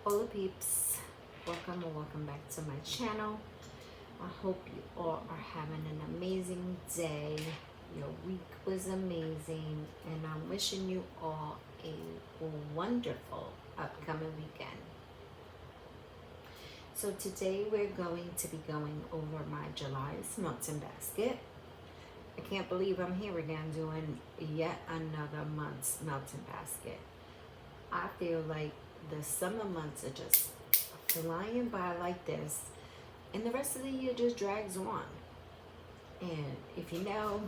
Hola peeps, welcome or welcome back to my channel. I hope you all are having an amazing day. Your week was amazing and I'm wishing you all a wonderful upcoming weekend. So today we're going to be going over my July's Melting Basket. I can't believe I'm here again doing yet another month's Melting Basket. I feel like the summer months are just flying by like this, and the rest of the year just drags on. And if you know,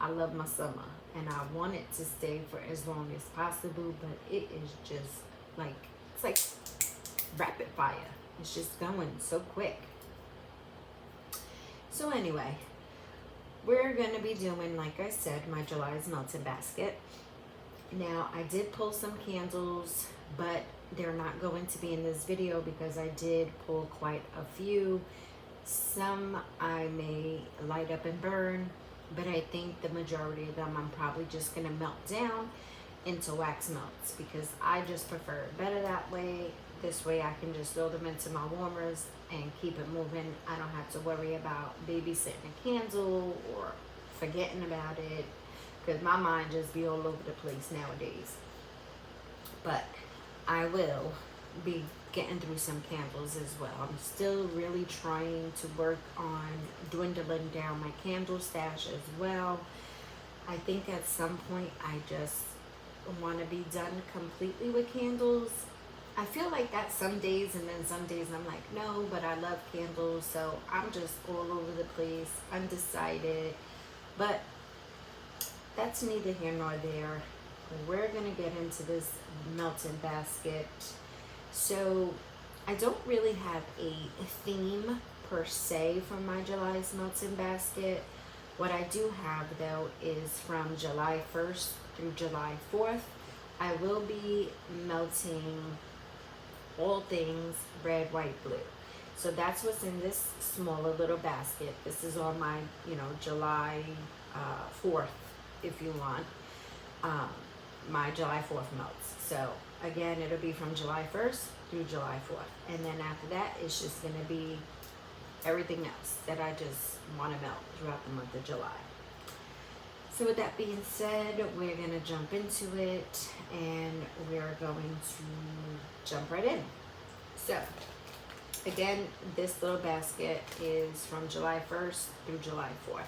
I love my summer and I want it to stay for as long as possible, but it is just like, it's like rapid fire. It's just going so quick. So anyway, we're going to be doing, like I said, my July's Melting Basket. Now, I did pull some candles, but they're not going to be in this video because I did pull quite a few. Some I may light up and burn, but I think the majority of them I'm probably just going to melt down into wax melts because I just prefer it better that way. This way I can just throw them into my warmers and keep it moving. I don't have to worry about babysitting a candle or forgetting about it because my mind just be all over the place nowadays. But I will be getting through some candles as well. I'm still really trying to work on dwindling down my candle stash as well. I think at some point I just want to be done completely with candles. I feel like that some days, and then some days I'm like, no, but I love candles, so I'm just all over the place, undecided. But that's neither here nor there. We're gonna get into this melting basket. So I don't really have a theme per se for my July's melting basket. What I do have though is from July 1st through July 4th, I will be melting all things red, white, blue. So that's what's in this smaller little basket. This is on my, July 4th, if you want, my July 4th melts. So again, it'll be from July 1st through July 4th. And then after that, it's just going to be everything else that I just want to melt throughout the month of July. So with that being said, we're going to jump into it and we're going to jump right in. So again, this little basket is from July 1st through July 4th.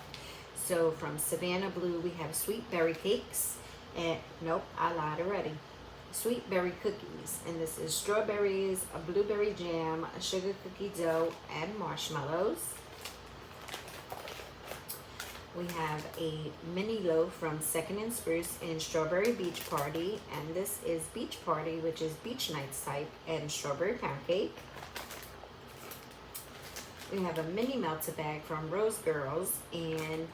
So from Savannah Blue, we have sweet berry cakes. And nope, I lied already. Sweet berry cookies. And this is strawberries, a blueberry jam, a sugar cookie dough, and marshmallows. We have a mini loaf from Second and Spruce in Strawberry Beach Party. And this is Beach Party, which is beach nights type, and strawberry pound cake. We have a mini melted bag from Rose Girls and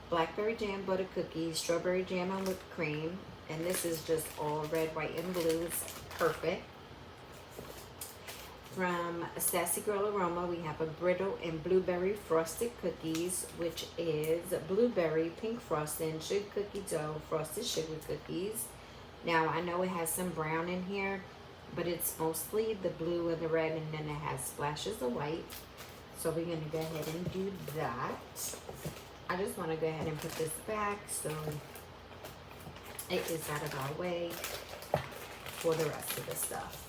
blackberry jam butter cookies, strawberry jam and whipped cream. And this is just all red, white, and blue. It's perfect. From Sassy Girl Aroma, we have a brittle and blueberry frosted cookies, which is blueberry, pink frosting, sugar cookie dough, frosted sugar cookies. Now, I know it has some brown in here, but it's mostly the blue and the red, and then it has splashes of white. So we're going to go ahead and do that. I just want to go ahead and put this back so it is out of our way for the rest of the stuff.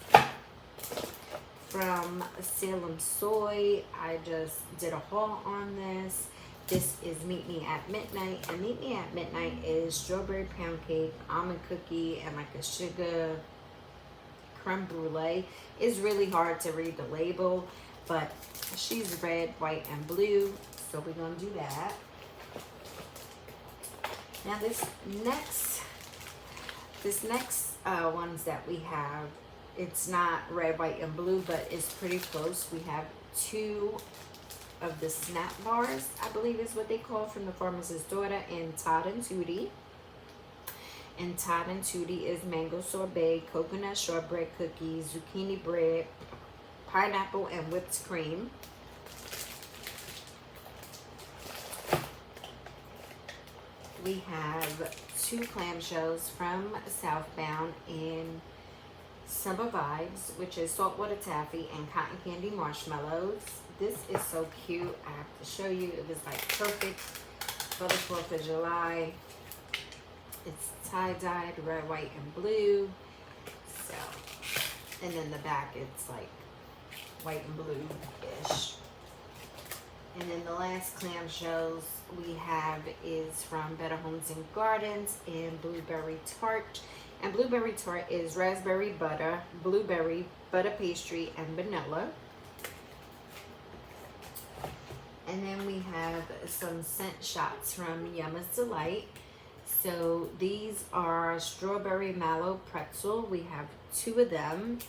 From Salem Soy, I just did a haul on this. This is Meet Me at Midnight. And Meet Me at Midnight is strawberry pound cake, almond cookie, and like a sugar creme brulee. It's really hard to read the label, but she's red, white, and blue. So we're going to do that. Now this next ones that we have, it's not red, white, and blue, but it's pretty close. We have two of the snap bars, I believe is what they call, from the Pharmacist's Daughter, and Todd and Tootie. And Todd and Tootie is mango sorbet, coconut shortbread cookies, zucchini bread, pineapple, and whipped cream. We have two clamshells from Southbound in Summer Vibes, which is saltwater taffy and cotton candy marshmallows. This is so cute. I have to show you. It was like perfect for the 4th of July. It's tie-dyed red, white, and blue. So, and then the back it's like white and blue-ish. And then the last clamshells we have is from Better Homes and Gardens in Blueberry Tart. And Blueberry Tart is raspberry butter, blueberry, butter pastry, and vanilla. And then we have some scent shots from Yumma's Delight. So these are strawberry mallow pretzel. We have 2 of them.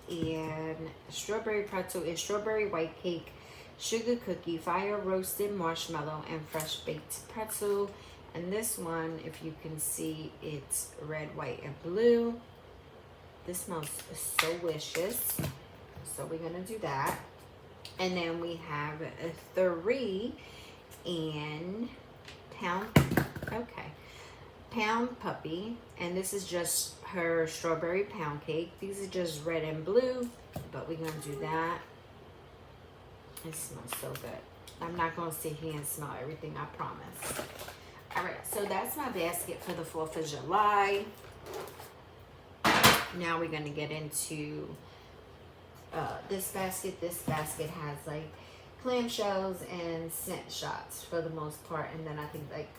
And strawberry pretzel is strawberry white cake, sugar cookie, fire roasted marshmallow, and fresh baked pretzel. And this one, if you can see, it's red, white, and blue. This smells so delicious. So we're gonna do that. And then we have 3 in Pound Puppy, and this is just her strawberry pound cake. These are just red and blue, but we're gonna do that. It smells so good. I'm not gonna sit here and smell everything, I promise. All right, so that's my basket for the 4th of July. Now we're gonna get into this basket. This basket has like clamshells and scent shots for the most part, and then I think like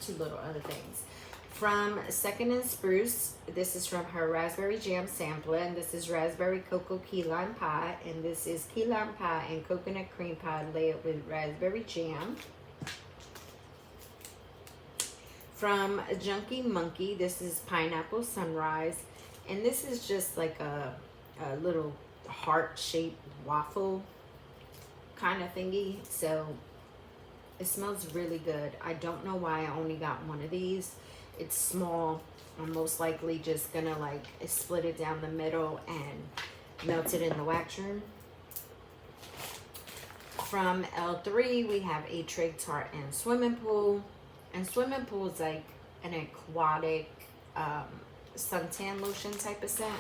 2 little other things. From Second and Spruce, this is from her raspberry jam sampler, and this is raspberry cocoa key lime pie, and this is key lime pie and coconut cream pie layered with raspberry jam. From Junkie Monkey, this is pineapple sunrise, and this is just like a little heart-shaped waffle kind of thingy. So it smells really good. I don't know why I only got 1 of these. It's small. I'm most likely just gonna like split it down the middle and melt it in the wax room. From L3, we have a Trig Tart and Swimming Pool. And Swimming Pool is like an aquatic suntan lotion type of scent.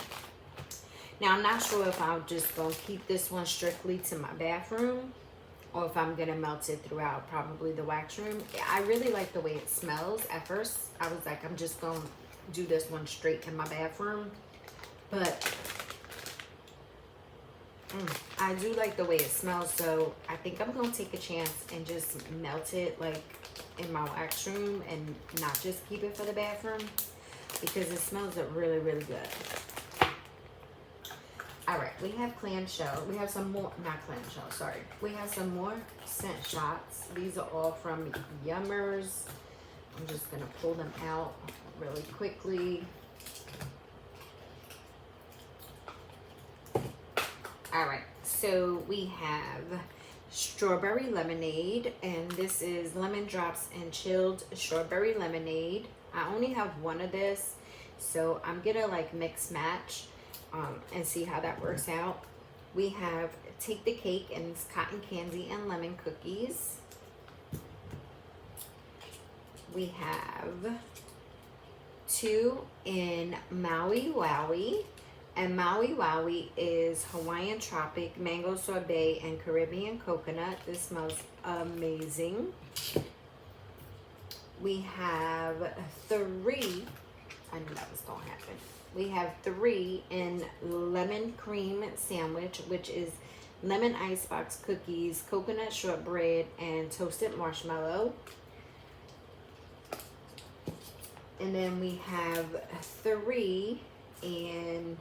Now, I'm not sure if I'm just going to keep this one strictly to my bathroom or if I'm going to melt it throughout probably the wax room. I really like the way it smells. At first, I was like, I'm just going to do this one straight in my bathroom. But I do like the way it smells, so I think I'm going to take a chance and just melt it like in my wax room and not just keep it for the bathroom because it smells really, really good. All right, we have clamshell. We have some more, not clamshell, sorry. We have some more scent shots. These are all from Yummers. I'm just gonna pull them out really quickly. All right, so we have strawberry lemonade, and this is lemon drops and chilled strawberry lemonade. I only have 1 of this, so I'm gonna like mix match and see how that works out. We have Take the Cake, and it's cotton candy and lemon cookies. We have 2 in Maui Wowie, and Maui Wowie is Hawaiian Tropic, Mango Sorbet, and Caribbean Coconut. This smells amazing. We have 3, I knew that was going to happen. We have 3 in Lemon Cream Sandwich, which is lemon icebox cookies, coconut shortbread, and toasted marshmallow. And then we have 3 in,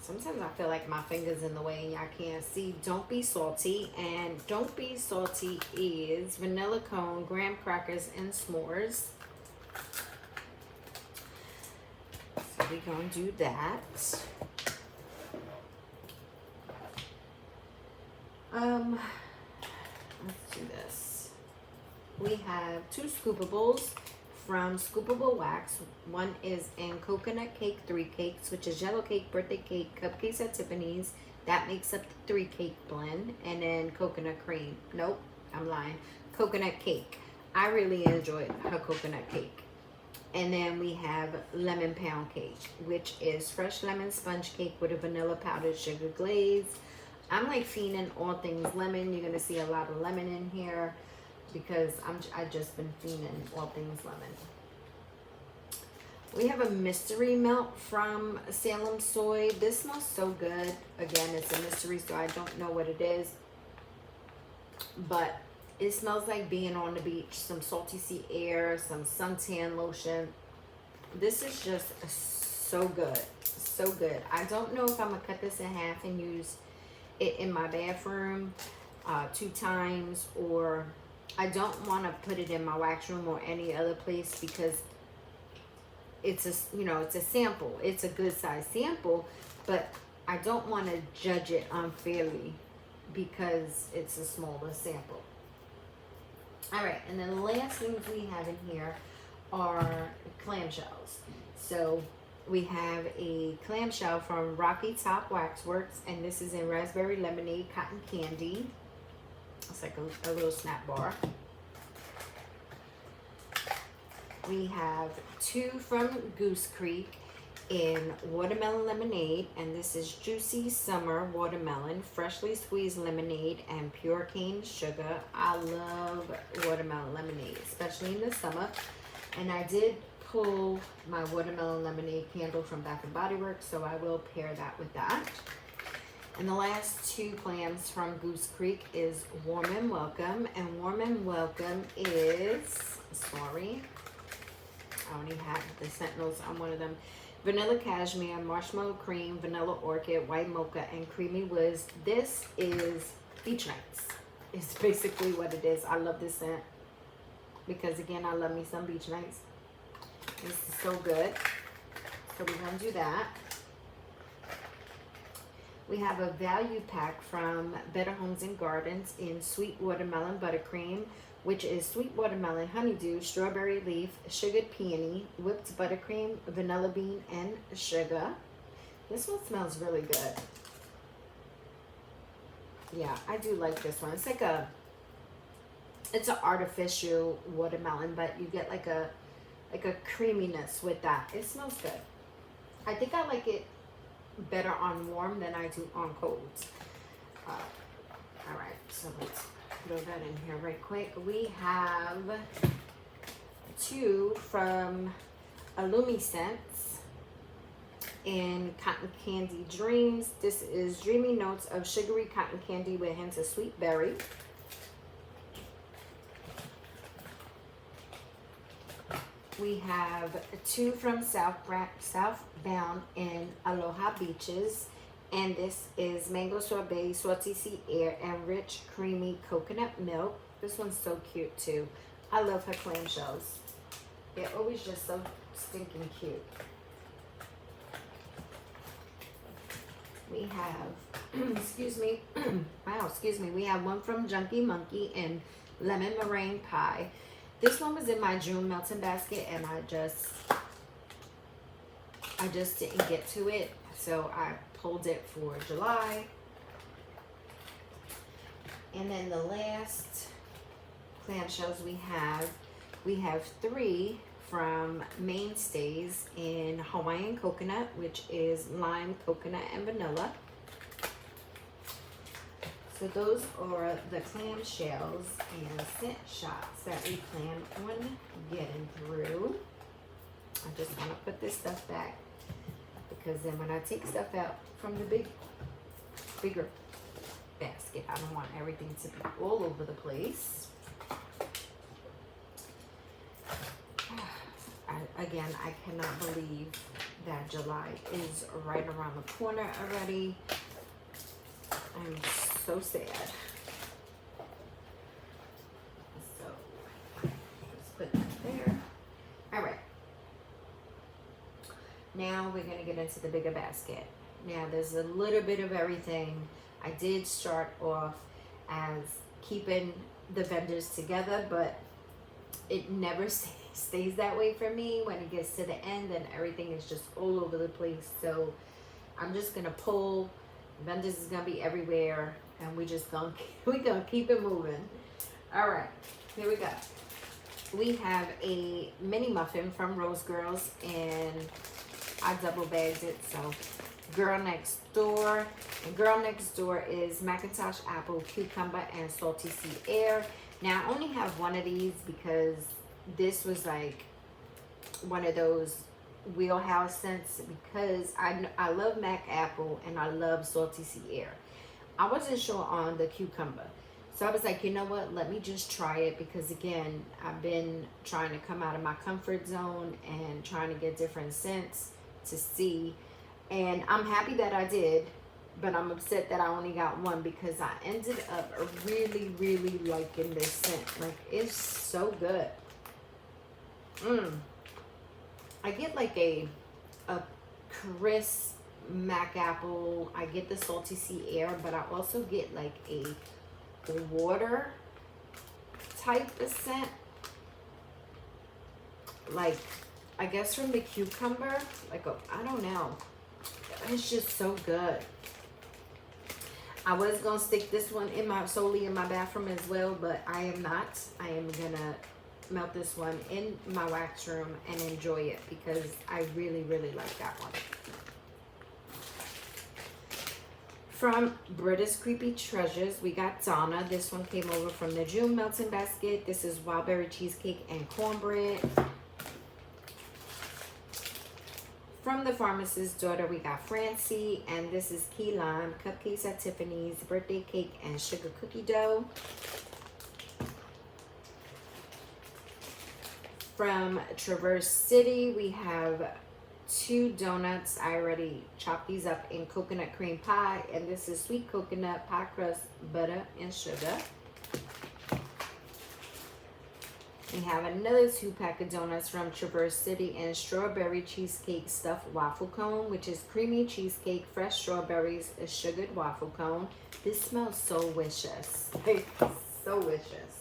sometimes I feel like my finger's in the way and y'all can't see, Don't Be Salty. And Don't Be Salty is vanilla cone, graham crackers, and s'mores. So we're gonna do that. Let's do this. We have 2 scoopables from Scoopable Wax. 1 is in Coconut Cake 3 Cakes, which is yellow cake, birthday cake, cupcakes at Tiffany's. That makes up the 3 cake blend. And then coconut cream. Nope, I'm lying. Coconut cake. I really enjoyed her coconut cake. And then we have lemon pound cake, which is fresh lemon sponge cake with a vanilla powdered sugar glaze. I'm like fiending all things lemon. You're gonna see a lot of lemon in here because I just been fiending all things lemon. We have a mystery melt from Salem Soy. This smells so good. Again, it's a mystery, so I don't know what it is, but it smells like being on the beach. Some salty sea air, some suntan lotion. This is just so good, so good. I don't know if I'm gonna cut this in half and use it in my bathroom 2 times, or I don't want to put it in my wax room or any other place because it's a, you know, it's a sample. It's a good size sample, but I don't want to judge it unfairly because it's a smaller sample. All right, and then the last things we have in here are clamshells. So we have a clamshell from Rocky Top Waxworks, and this is in raspberry lemonade cotton candy. It's like a little snack bar. We have 2 from Goose Creek in watermelon lemonade, and this is juicy summer watermelon, freshly squeezed lemonade, and pure cane sugar. I love watermelon lemonade, especially in the summer. And I did pull my watermelon lemonade candle from Bath and Body Works, so I will pair that with that. And the last 2 clams from Goose Creek is Warm and Welcome, and Warm and Welcome is, sorry, I only have the Sentinels on one of them. Vanilla cashmere, marshmallow cream, vanilla orchid, white mocha, and creamy whiz. This is beach nights. It's basically what it is. I love this scent because, again, I love me some beach nights. This is so good. So we're going to do that. We have a value pack from Better Homes and Gardens in sweet watermelon buttercream, which is sweet watermelon, honeydew, strawberry leaf, sugared peony, whipped buttercream, vanilla bean, and sugar. This one smells really good. Yeah, I do like this one. It's like it's an artificial watermelon, but you get like a creaminess with that. It smells good. I think I like it better on warm than I do on cold. All right, so let's throw that in here right quick. We have 2 from Illumi-Scents in Cotton Candy Dreams. This is dreamy notes of sugary cotton candy with hints of sweet berry. We have 2 from Southbound in Aloha Beaches. And this is mango sorbet, salty sea air, and rich creamy coconut milk. This one's so cute too. I love her clamshells. They're always just so stinking cute. We have, excuse me, wow, excuse me. We have one from Junkie Monkey and lemon meringue pie. This one was in my June melting basket, and I just didn't get to it, so I pulled it for July. And then the last clamshells we have 3 from Mainstays in Hawaiian Coconut, which is lime, coconut, and vanilla. So those are the clamshells and scent shots that we plan on getting through. I just want to put this stuff back because then when I take stuff out from the bigger basket, I don't want everything to be all over the place. Again, I cannot believe that July is right around the corner already. I'm so sad. So, let's put that there. All right. Now we're going to get into the bigger basket. Now there's a little bit of everything. I did start off as keeping the vendors together, but it never stays that way for me. When it gets to the end, then everything is just all over the place. So I'm just going to pull. Vendors is going to be everywhere, and we're gonna keep it moving. All right, here we go. we have a mini muffin from Rose Girls, and I double bagged it. So Girl Next Door, and Girl Next Door is Macintosh apple, cucumber, and salty sea air. Now I only have one of these because this was like one of those wheelhouse scents, because I love Mac apple and I love salty sea air. I wasn't sure on the cucumber, so I was like, you know what, let me just try it, because again, I've been trying to come out of my comfort zone and trying to get different scents to see, and I'm happy that I did, but I'm upset that I only got one, because I ended up really liking this scent. Like, it's so good. I get like a crisp Mac apple. I get the salty sea air, but I also get like a water type of scent. Like, I guess from the cucumber. Like, I don't know. It's just so good. I was gonna stick this one solely in my bathroom as well, but I am not. I am gonna melt this one in my wax room and enjoy it, because I really like that one. From Brita's Creepy Treasures, we got Donna. This one came over from the June Melting Basket. This is wild berry cheesecake and cornbread. From the Pharmacist's Daughter, we got Francie, and this is key lime, cupcakes at Tiffany's, birthday cake, and sugar cookie dough. From Traverse City, we have 2 donuts. I already chopped these up in coconut cream pie, and this is sweet coconut pie crust, butter, and sugar. We have another 2-pack of donuts from Traverse City, and strawberry cheesecake stuffed waffle cone, which is creamy cheesecake, fresh strawberries, a sugared waffle cone. This smells so wiscious, like so wiscious.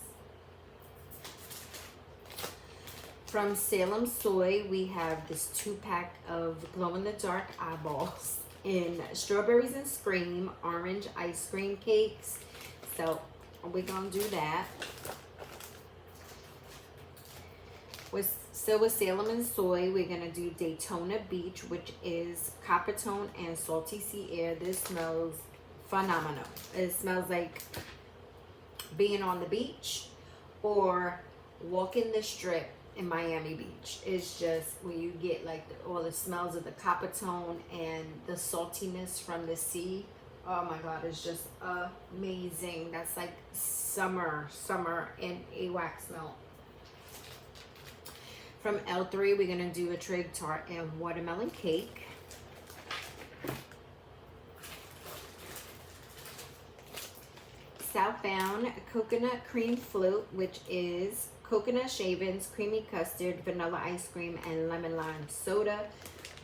From Salem Soy, we have this 2-pack of glow-in-the-dark eyeballs in strawberries and scream, orange ice cream cakes. So we're gonna do that. Still with Salem and Soy, we're gonna do Daytona Beach, which is Coppertone and salty sea air. This smells phenomenal. It smells like being on the beach or walking the strip in Miami Beach. It's just when you get like all the smells of the Coppertone and the saltiness from the sea. Oh my God, it's just amazing. That's like summer in a wax melt. From L3, we're gonna do a trig tart and watermelon cake. Southbound coconut cream float, which is coconut shavings, creamy custard, vanilla ice cream, and lemon lime soda.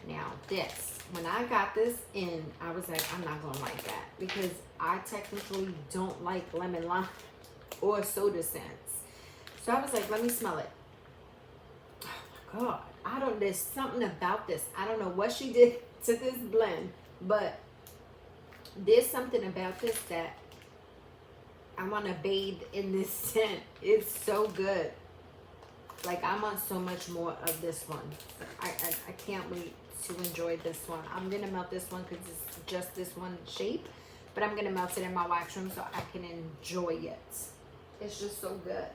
Now this, when I got this in, I was like, I'm not gonna like that, because I technically don't like lemon lime or soda scents. So I was like, let me smell it. Oh my God, there's something about this. I don't know what she did to this blend, but there's something about this that I want to bathe in this scent. It's so good. Like, I want so much more of this one. I can't wait to enjoy this one. I'm going to melt this one because it's just this one shape. But I'm going to melt it in my wax room so I can enjoy it. It's just so good.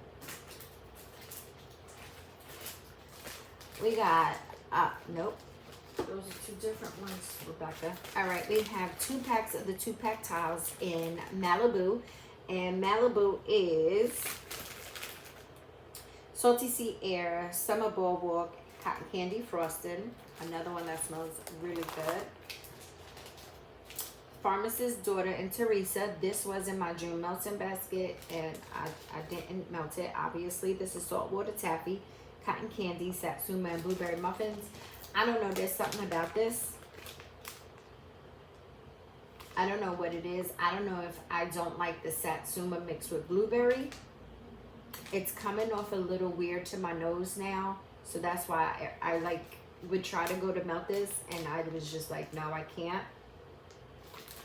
We got, nope. Those are 2 different ones, Rebecca. All right, we have 2 packs of the 2-pack tiles in Malibu. And Malibu is Salty Sea Air, Summer Boardwalk, Cotton Candy Frosting. Another one that smells really good. Pharmacist's Daughter and Teresa. This was in my June Melting Basket, and I didn't melt it, obviously. This is Saltwater Taffy, Cotton Candy, Satsuma, and Blueberry Muffins. I don't know, there's something about this. I don't know what it is. I don't know if I don't like the Satsuma mixed with blueberry. It's coming off a little weird to my nose now. So that's why I like would try to go to melt this, and I was just like, no, I can't.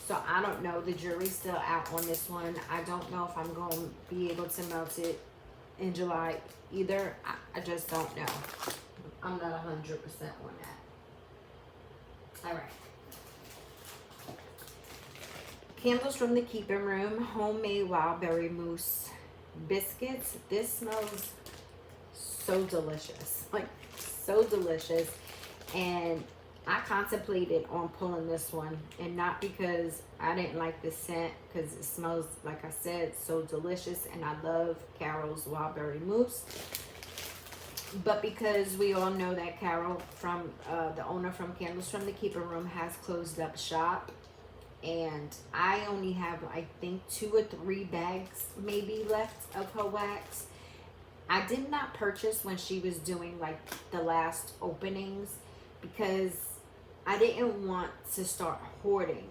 So I don't know. The jury's still out on this one. I don't know if I'm going to be able to melt it in July either. I just don't know. I'm not 100% on that. All right. Candles from the Keeping Room, homemade wild berry mousse biscuits. This smells so delicious, like so delicious. And I contemplated on pulling this one, and not because I didn't like the scent, because it smells, like I said, so delicious, and I love Carol's wild berry mousse, but because we all know that Carol, from the owner from Candles from the Keeping Room, has closed up shop, and I only have, I think, 2 or 3 bags maybe left of her wax. I did not purchase when she was doing like the last openings, because I didn't want to start hoarding.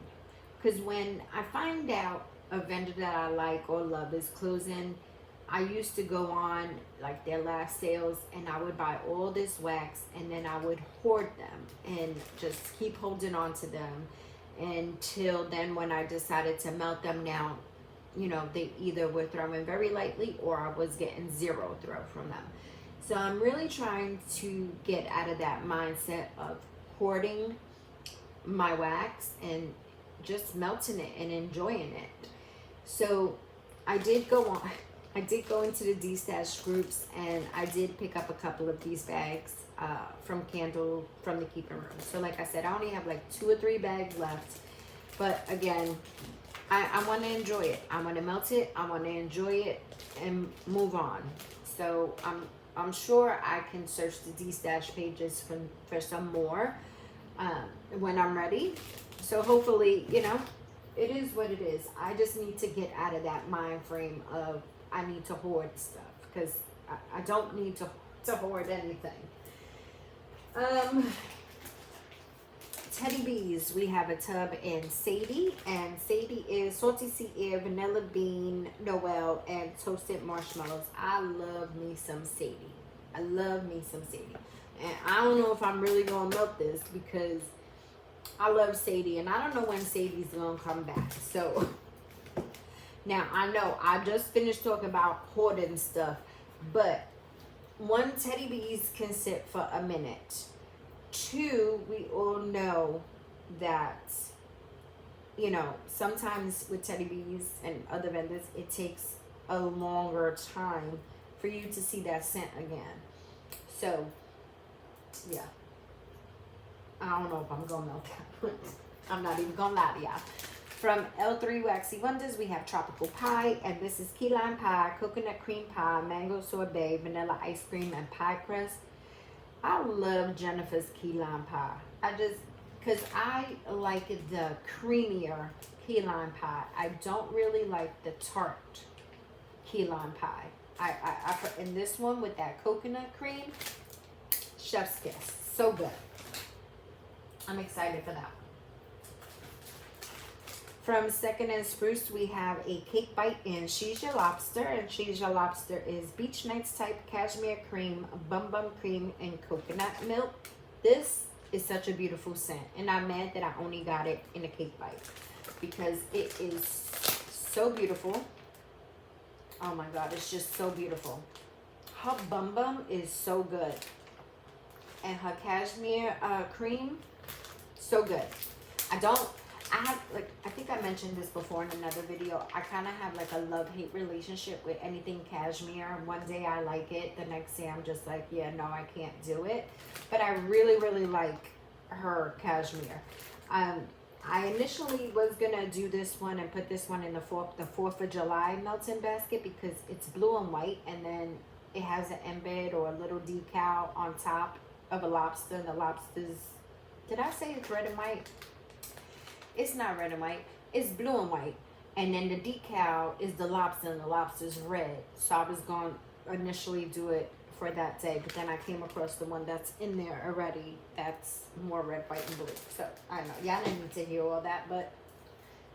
Because when I find out a vendor that I like or love is closing, I used to go on like their last sales, and I would buy all this wax, and then I would hoard them and just keep holding on to them until then when I decided to melt them down. You know, they either were throwing very lightly or I was getting zero throw from them. So I'm really trying to get out of that mindset of hoarding my wax and just melting it and enjoying it. So I did go into the D-Stash groups, and I did pick up a couple of these bags from Candle from the Keeping Room. So like I said, I only have like 2 or 3 bags left. But again, I want to enjoy it. I want to melt it. I want to enjoy it and move on. So I'm sure I can search the D-Stash pages for some more when I'm ready. So hopefully, you know, it is what it is. I just need to get out of that mind frame of I need to hoard stuff, because I don't need to hoard anything. Teddy Bees, we have a tub in Sadie, and Sadie is salty sea air, vanilla bean, Noel, and toasted marshmallows. I love me some Sadie. I love me some Sadie. And I don't know if I'm really going to melt this, because I love Sadie, and I don't know when Sadie's going to come back. So, now I know I just finished talking about hoarding stuff, but 1, Teddy Bees can sit for a minute. 2, we all know that, you know, sometimes with Teddy Bees and other vendors, it takes a longer time for you to see that scent again. So, yeah. I don't know if I'm going to melt that one. I'm not even going to lie to y'all. From L3 Waxy Wonders, we have Tropical Pie, and this is key lime pie, coconut cream pie, mango sorbet, vanilla ice cream, and pie crust. I love Jennifer's key lime pie. Because I like the creamier key lime pie. I don't really like the tart key lime pie. I in this one with that coconut cream, chef's kiss. So good. I'm excited for that. From Second and Spruce, we have a cake bite in She's Your Lobster, and She's Your Lobster is Beach Nights type cashmere cream, bum cream, and coconut milk. This is such a beautiful scent, and I'm mad that I only got it in a cake bite, because it is so beautiful. Oh my God, it's just so beautiful. Her bum is so good, and her cashmere cream, so good. I think I mentioned this before in another video. I kind of have like a love-hate relationship with anything cashmere. One day I like it. The next day I'm just like, yeah, no, I can't do it. But I really, really like her cashmere. I initially was going to do this one and put this one in the 4th of July melting basket, because it's blue and white, and then it has an embed or a little decal on top of a lobster. And the lobster's, did I say it's red and white? It's not red and white. It's blue and white. And then the decal is the lobster, and the lobster's red. So I was going to initially do it for that day. But then I came across the one that's in there already that's more red, white, and blue. So, I don't know. Y'all didn't need to hear all that. But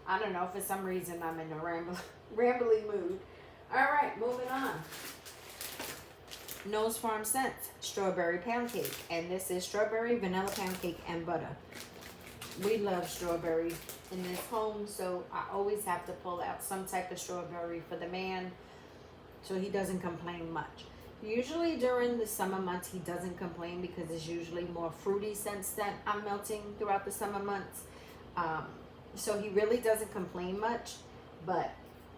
I don't know. For some reason, I'm in a rambly mood. All right, moving on. Nose Farm Scents Strawberry Pound Cake. And this is strawberry, vanilla pound cake, and butter. We love strawberry in this home, so I always have to pull out some type of strawberry for the man So he doesn't complain much. Usually during the summer months, he doesn't complain because it's usually more fruity scents that I'm melting throughout the summer months. So he really doesn't complain much, but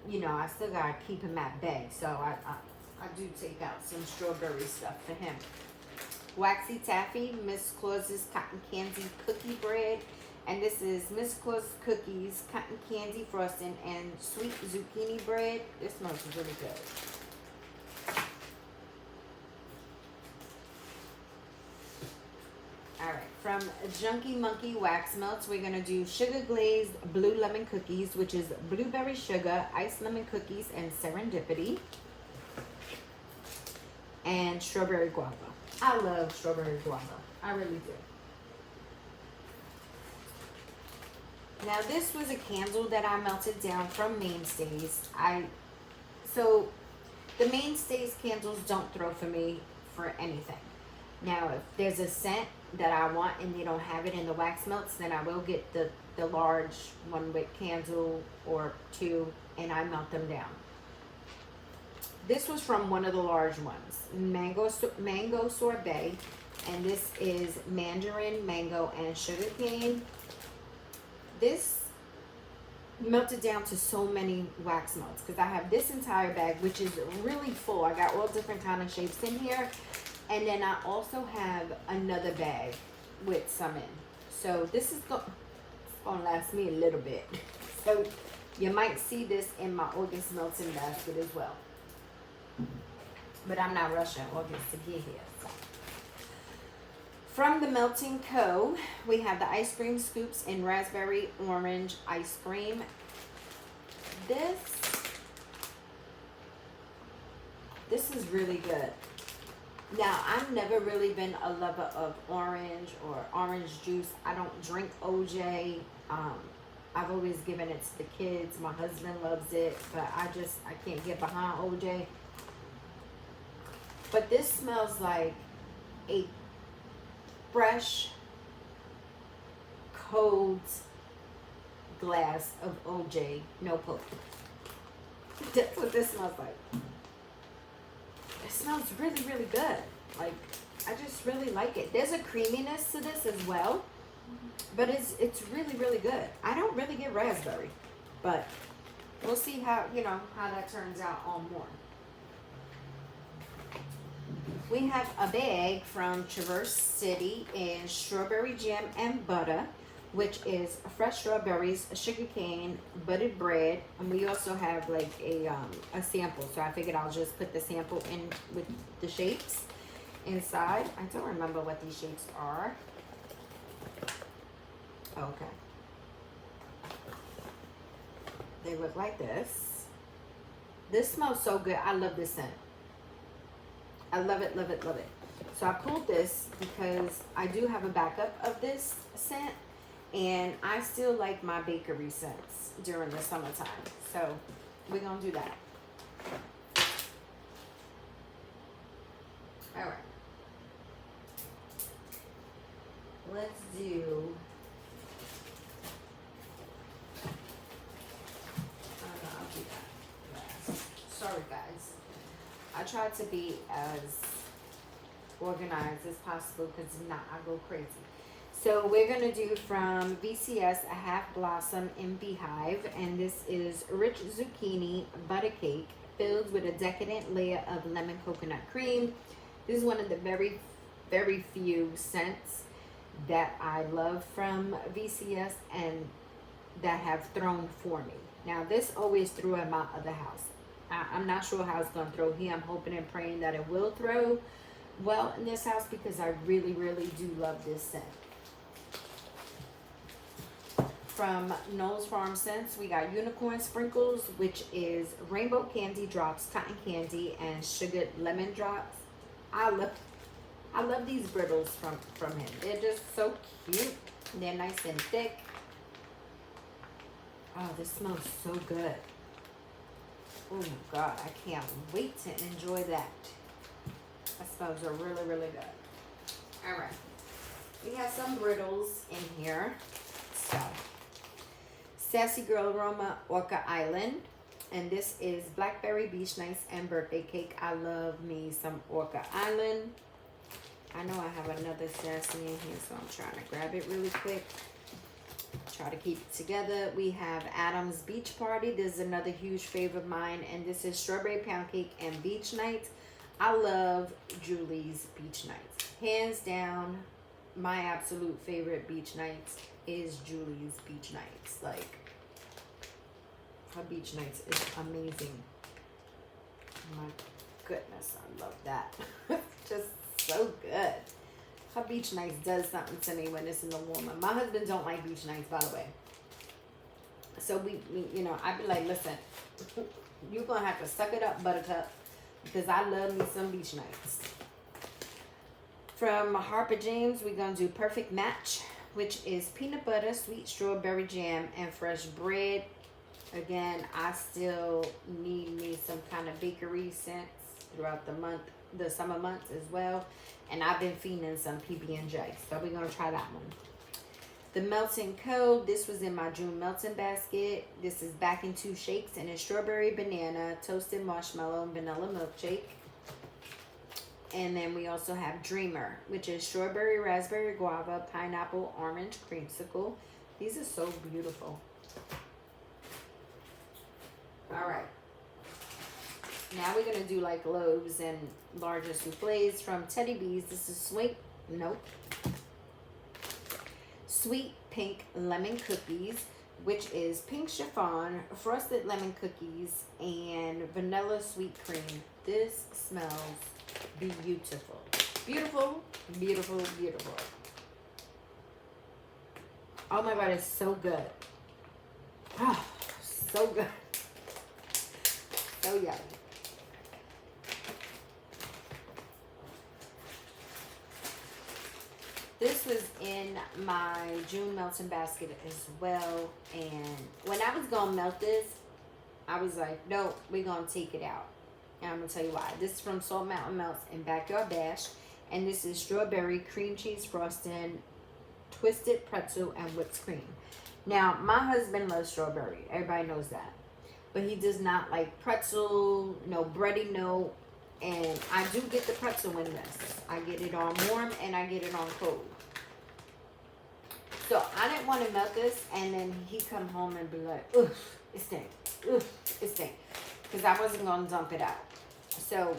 you know, I still gotta keep him at bay. So I do take out some strawberry stuff for him. Waxy Taffy, Miss Claus's Cotton Candy Cookie Bread. And this is Miss Claus Cookies, Cotton Candy Frosting, and Sweet Zucchini Bread. This smells really good. Alright, from Junkie Monkey Wax Melts, we're going to do Sugar Glazed Blue Lemon Cookies, which is blueberry sugar, iced lemon cookies, and serendipity. And strawberry guava. I love strawberry guava. I really do. Now this was a candle that I melted down from Mainstays. So the Mainstays candles don't throw for me for anything. Now if there's a scent that I want and they don't have it in the wax melts, then I will get the large 1 wick candle or 2 and I melt them down. This was from one of the large ones, mango sorbet, and this is mandarin, mango, and sugarcane. This melted down to so many wax melts because I have this entire bag, which is really full. I got all different kind of shapes in here, and then I also have another bag with some in. So this is gonna last me a little bit. So you might see this in my August melting basket as well. But I'm not rushing August to get here. So. From the Melting Co., we have the ice cream scoops in raspberry orange ice cream. This is really good. Now, I've never really been a lover of orange or orange juice. I don't drink OJ. I've always given it to the kids. My husband loves it, but I can't get behind OJ. But this smells like a fresh, cold glass of OJ, no poke. That's what this smells like. It smells really, really good. Like, I just really like it. There's a creaminess to this as well, but it's really, really good. I don't really get raspberry, but we'll see how that turns out on more. We have a bag from Traverse City in strawberry jam and butter, which is fresh strawberries, sugarcane, buttered bread, and we also have like a sample. So I figured I'll just put the sample in with the shapes inside. I don't remember what these shapes are. Okay. They look like this. This smells so good. I love this scent. I love it, love it, love it. So I pulled this because I do have a backup of this scent, and I still like my bakery scents during the summertime. So we're gonna do that. All right. Let's do. I'll do that last. Sorry, guys. I try to be as organized as possible because if not, I go crazy. So we're going to do from VCS a half blossom in Beehive, and this is rich zucchini butter cake filled with a decadent layer of lemon coconut cream. This is one of the very, very few scents that I love from VCS and that have thrown for me. Now this always threw at my other house. I'm not sure how it's going to throw here. I'm hoping and praying that it will throw well in this house because I really, really do love this scent. From Knowles Farm Scents, we got Unicorn Sprinkles, which is rainbow candy drops, cotton candy, and sugared lemon drops. I love these brittles from him. They're just so cute. They're nice and thick. Oh, this smells so good. Oh my God, I can't wait to enjoy that. That smells really, really good. All right. We have some brittles in here. So, Sassy Girl Aroma Orca Island. And this is Blackberry Beach Nights and Birthday Cake. I love me some Orca Island. I know I have another sassy in here, so I'm trying to grab it really quick. Try to keep it together. We have Adam's Beach Party. This is another huge favorite of mine. And this is Strawberry Pound Cake and Beach Nights. I love Julie's Beach Nights. Hands down, my absolute favorite beach nights is Julie's Beach Nights. Like, her beach nights is amazing. My goodness, I love that. Just so good. Her beach nights does something to me when it's in the warmer. My husband don't like beach nights, by the way. So we you know, I'd be like, listen, you're gonna have to suck it up, Buttercup, because I love me some beach nights. From Harper James, we're gonna do Perfect Match, which is peanut butter, sweet strawberry jam, and fresh bread. Again, I still need me some kind of bakery scents throughout the summer months as well. And I've been feeding some PB&J, so we're going to try that one. The Melton Co. This was in my June Melton basket. This is back in 2 shakes, and it's strawberry banana, toasted marshmallow, and vanilla milkshake. And then we also have Dreamer, which is strawberry, raspberry, guava, pineapple, orange, creamsicle. These are so beautiful. All right. Now we're going to do like loaves and larger souffles from Teddy B's. This is Sweet Pink Lemon Cookies, which is pink chiffon, frosted lemon cookies, and vanilla sweet cream. This smells beautiful. Beautiful, beautiful, beautiful. Oh my God, it's so good. Oh, so good. So yummy. This was in my June Melton basket as well. And when I was going to melt this, I was like, no, we're going to take it out. And I'm going to tell you why. This is from Salt Mountain Melts and Backyard Bash. And this is strawberry cream cheese frosting, twisted pretzel, and whipped cream. Now, my husband loves strawberry. Everybody knows that. But he does not like pretzel, no bready, no. And I do get the pretzel in this. I get it on warm and I get it on cold. So I didn't want to melt this, and then he come home and be like, ugh, it stink. Ugh, it stink. Because I wasn't going to dump it out. So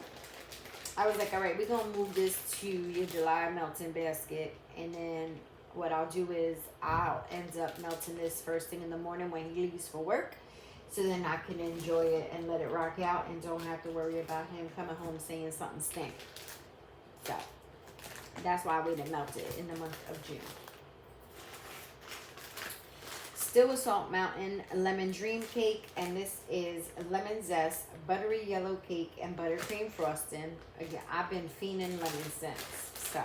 I was like, all right, we're going to move this to your July melting basket. And then what I'll do is I'll end up melting this first thing in the morning when he leaves for work. So then I can enjoy it and let it rock out and don't have to worry about him coming home saying something stink. So that's why we didn't melt it in the month of June. Still a Salt Mountain Lemon Dream Cake, and this is lemon zest, buttery yellow cake, and buttercream frosting. Again, I've been fiending lemon since, so.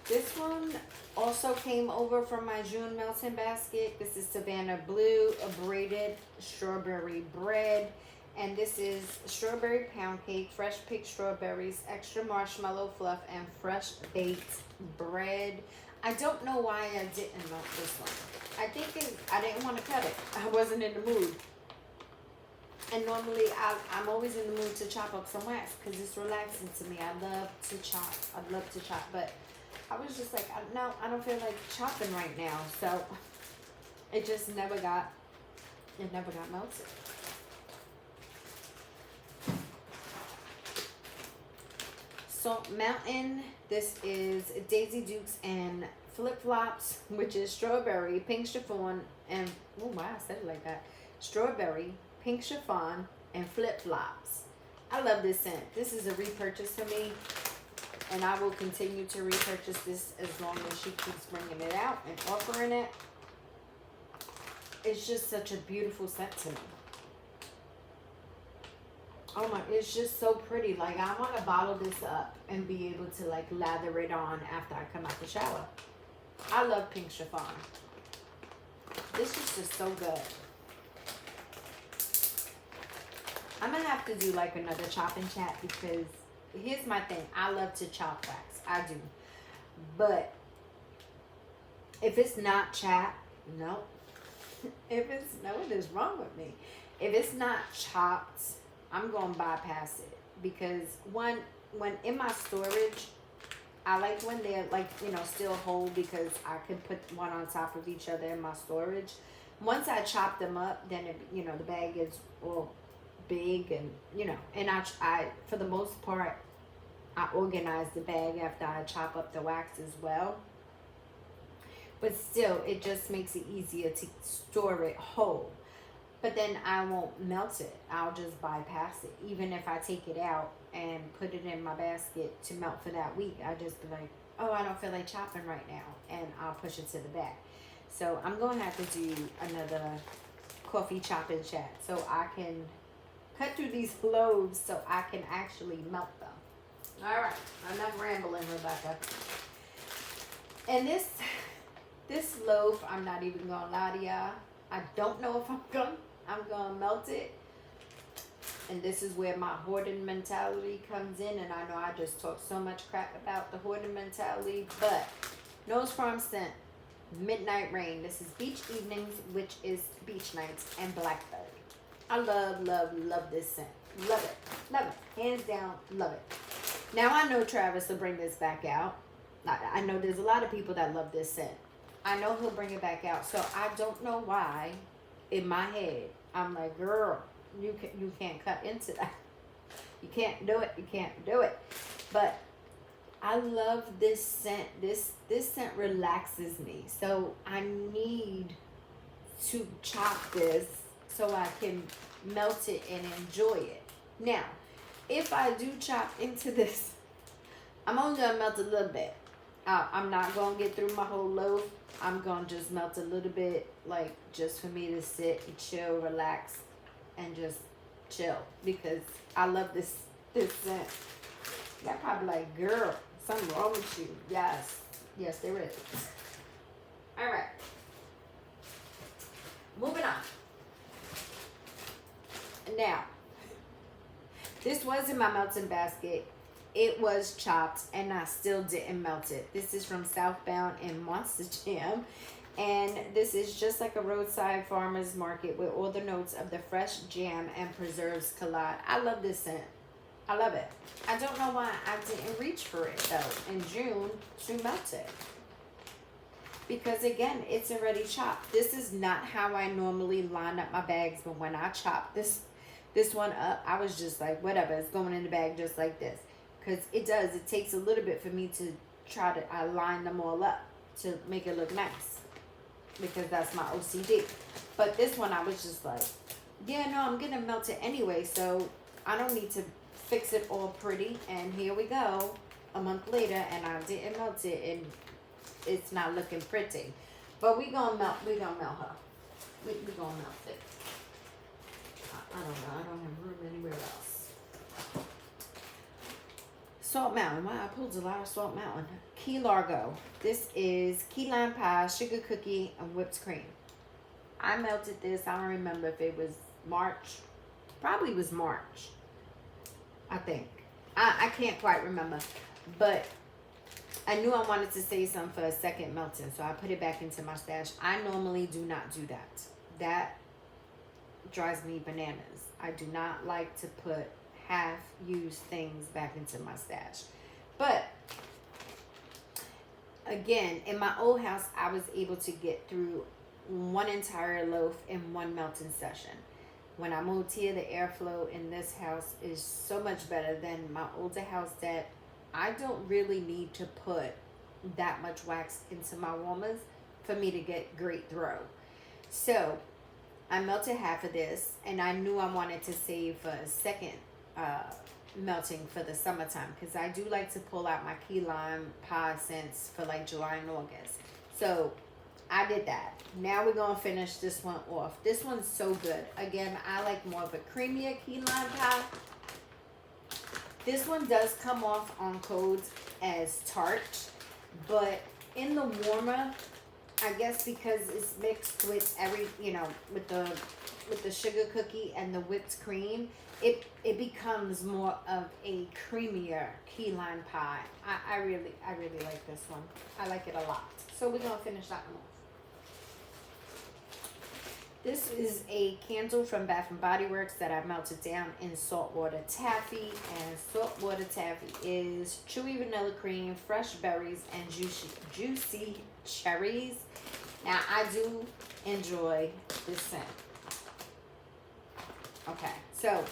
This one also came over from my June Melton basket. This is Savannah Blue, a braided strawberry bread. And this is strawberry pound cake, fresh picked strawberries, extra marshmallow fluff, and fresh baked bread. I don't know why I didn't melt this one. I think I didn't want to cut it. I wasn't in the mood. And normally I'm always in the mood to chop up some wax because it's relaxing to me. I love to chop. I love to chop. But I was just like, no, I don't feel like chopping right now. So it just never got melted. Salt Mountain, this is Daisy Dukes and Flip Flops, which is strawberry, pink chiffon, and, oh wow, I said it like that. Strawberry, pink chiffon, and Flip Flops. I love this scent. This is a repurchase for me, and I will continue to repurchase this as long as she keeps bringing it out and offering it. It's just such a beautiful scent to me. Oh my, it's just so pretty. Like, I want to bottle this up and be able to like lather it on after I come out the shower. I love pink chiffon. This is just so good. I'm going to have to do like another chop and chat because here's my thing. I love to chop wax. I do. But if it's not chat, nope. if it's, no, what is wrong with me? If it's not chopped, I'm going to bypass it. Because when in my storage, I like when they're like, you know, still whole, because I can put one on top of each other in my storage. Once I chop them up, then it, you know, the bag is all big, and you know, and I for the most part, I organize the bag after I chop up the wax as well. But still, it just makes it easier to store it whole. But then I won't melt it. I'll just bypass it. Even if I take it out and put it in my basket to melt for that week, I just be like, oh, I don't feel like chopping right now, and I'll push it to the back. So I'm going to have to do another coffee chop and chat so I can cut through these loaves so I can actually melt them. All right, enough rambling, Rebecca. And this loaf, I'm not even going to lie to y'all, I don't know if I'm gonna melt it. And this is where my hoarding mentality comes in. And I know I just talked so much crap about the hoarding mentality, but Nose Farm scent, Midnight Rain. This is Beach Evenings, which is beach nights, and Blackbird. I love, love, love this scent. Love it. Love it. Hands down, love it. Now I know Travis will bring this back out. I know there's a lot of people that love this scent. I know he'll bring it back out. So I don't know why in my head I'm like, girl, you can't cut into that. You can't do it. You can't do it. But I love this scent. This scent relaxes me. So I need to chop this so I can melt it and enjoy it. Now, if I do chop into this, I'm only going to melt a little bit. I'm not going to get through my whole loaf. I'm going to just melt a little bit, like just for me to sit and chill, relax, and just chill. Because I love this scent. Y'all probably like, girl, something wrong with you. Yes. Yes, there is. All right. Moving on. Now, this was in my melting basket. It was chopped and I still didn't melt it. This is from Southbound in Monster Jam. And this is just like a roadside farmer's market with all the notes of the fresh jam and preserves collide. I love this scent. I love it. I don't know why I didn't reach for it though in June to melt it. Because again, it's already chopped. This is not how I normally line up my bags, but when I chopped this one up, I was just like, whatever, it's going in the bag just like this. Because it takes a little bit for me to try to line them all up to make it look nice. Because that's my OCD. But this one, I was just like, yeah, no, I'm going to melt it anyway. So I don't need to fix it all pretty. And here we go, a month later, and I didn't melt it. And it's not looking pretty. But we're going to melt her. We're going to melt it. I don't know. I don't have room anywhere else. Salt Mountain. Wow, I pulled a lot of Salt Mountain. Key Largo. This is key lime pie, sugar cookie, and whipped cream. I melted this. I don't remember if it was March. Probably was March. I think. I can't quite remember. But I knew I wanted to save some for a second melting, so I put it back into my stash. I normally do not do that. That drives me bananas. I do not like to put half-used things back into my stash. But again, in my old house, I was able to get through one entire loaf in one melting session. When I moved here, the airflow in this house is so much better than my older house that I don't really need to put that much wax into my warmers for me to get great throw. So I melted half of this, and I knew I wanted to save for a second melting for the summertime, because I do like to pull out my key lime pie scents for like July and August. So I did that. Now we're going to finish this one off. This one's so good. Again, I like more of a creamier key lime pie. This one does come off on codes as tart, but in the warmer, I guess because it's mixed with with the sugar cookie and the whipped cream, it becomes more of a creamier key lime pie. I really like this one. I like it a lot. So we're gonna finish that one off. This is a candle from Bath and Body Works that I melted down in saltwater taffy. And saltwater taffy is chewy vanilla cream, fresh berries, and juicy cherries. Now, I do enjoy this scent. Okay, so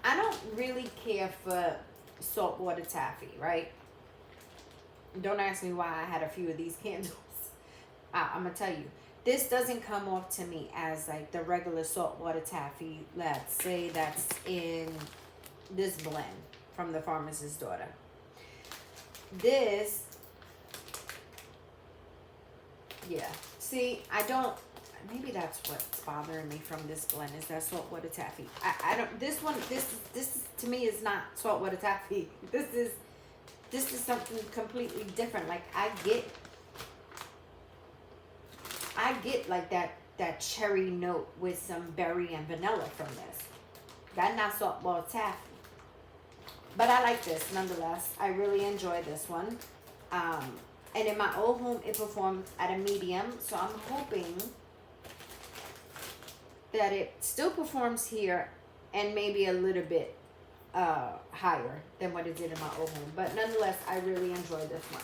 I don't really care for saltwater taffy, right? Don't ask me why I had a few of these candles. I'm gonna tell you, this doesn't come off to me as like the regular saltwater taffy. Let's say that's in this blend from the Pharmacist's Daughter. This, yeah. See, I don't. Maybe that's what's bothering me from this blend is that saltwater taffy. I don't. This one, this to me is not saltwater taffy. This is something completely different. Like I get like that cherry note with some berry and vanilla from this. That's not saltwater taffy. But I like this nonetheless. I really enjoy this one. And in my old home, it performed at a medium. So I'm hoping that it still performs here and maybe a little bit higher than what it did in my old home. But nonetheless, I really enjoy this one.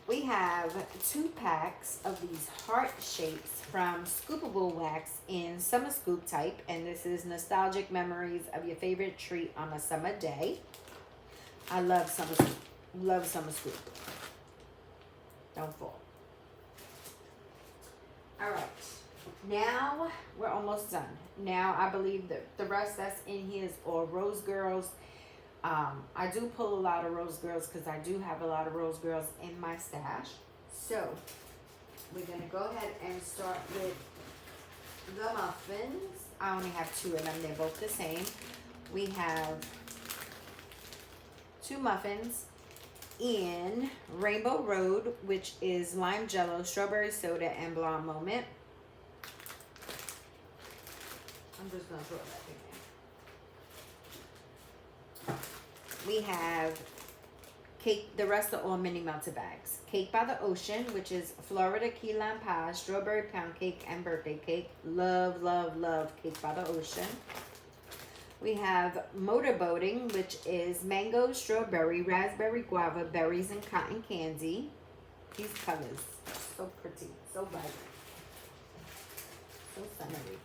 We have 2 packs of these heart shapes from Scoopable Wax in Summer Scoop type. And this is nostalgic memories of your favorite treat on a summer day. I love Summer Scoop. Love Summer Scoop. Don't fall. All right. Now we're almost done. Now I believe that the rest that's in here is all Rose Girls. I do pull a lot of Rose Girls because I do have a lot of Rose Girls in my stash. So we're going to go ahead and start with the muffins. I only have 2 of them. They're both the same. We have 2 muffins in Rainbow Road, which is lime jello, strawberry soda, and blonde moment. I'm just going to throw that in there. We have cake, the rest are all mini melted bags. Cake by the Ocean, which is Florida key lime pie, strawberry pound cake, and birthday cake. Love, love, love Cake by the Ocean. We have Motorboating, which is mango, strawberry, raspberry, guava, berries, and cotton candy. These colors, so pretty, so vibrant, so summery.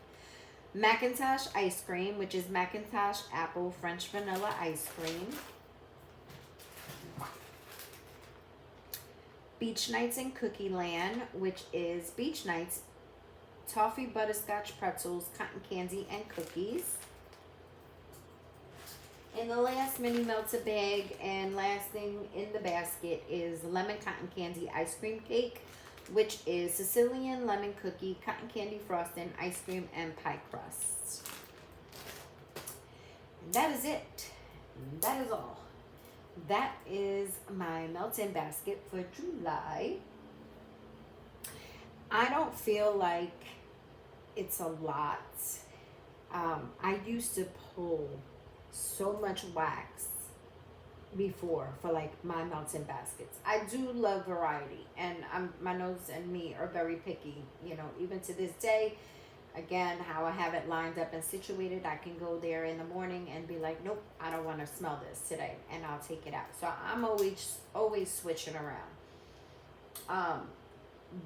Macintosh ice cream, which is Macintosh apple French vanilla ice cream. Beach Nights in Cookie Land, which is Beach Nights, toffee butterscotch pretzels, cotton candy, and cookies. And the last mini melted bag and last thing in the basket is lemon cotton candy ice cream cake, which is Sicilian lemon cookie, cotton candy frosting, ice cream, and pie crust. And that is it. That is all. That is my melt-in basket for July. I don't feel like it's a lot. I used to pull so much wax before for like my melt-in baskets. I do love variety, and my nose and me are very picky, you know, even to this day. Again, how I have it lined up and situated, I can go there in the morning and be like, nope, I don't want to smell this today, and I'll take it out. So I'm always switching around.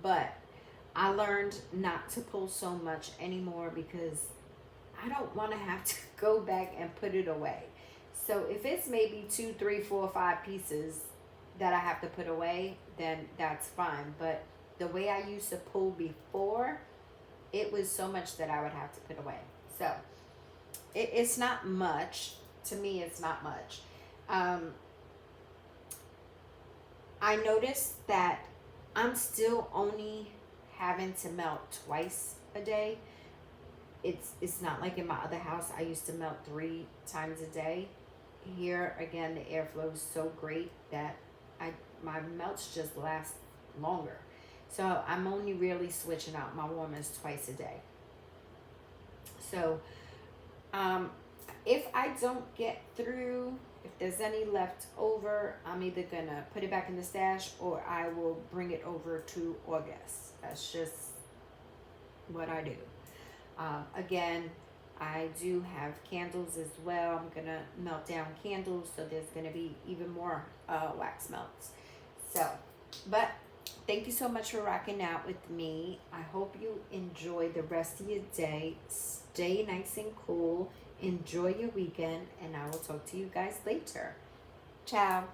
But I learned not to pull so much anymore because I don't want to have to go back and put it away. So if it's maybe 2, 3, 4, 5 pieces that I have to put away, then that's fine. But the way I used to pull before, it was so much that I would have to put away. So it's not much. To me, it's not much. I noticed that I'm still only having to melt twice a day. It's not like in my other house, I used to melt 3 times a day. Here, again, the airflow is so great that my melts just last longer. So I'm only really switching out my warmers twice a day. So if I don't get through If there's any left over, I'm either gonna put it back in the stash or I will bring it over to August. That's just what I do. Again, I do have candles as well. I'm gonna melt down candles, so there's gonna be even more wax melts. So, but thank you so much for rocking out with me. I hope you enjoy the rest of your day. Stay nice and cool. Enjoy your weekend, and I will talk to you guys later. Ciao.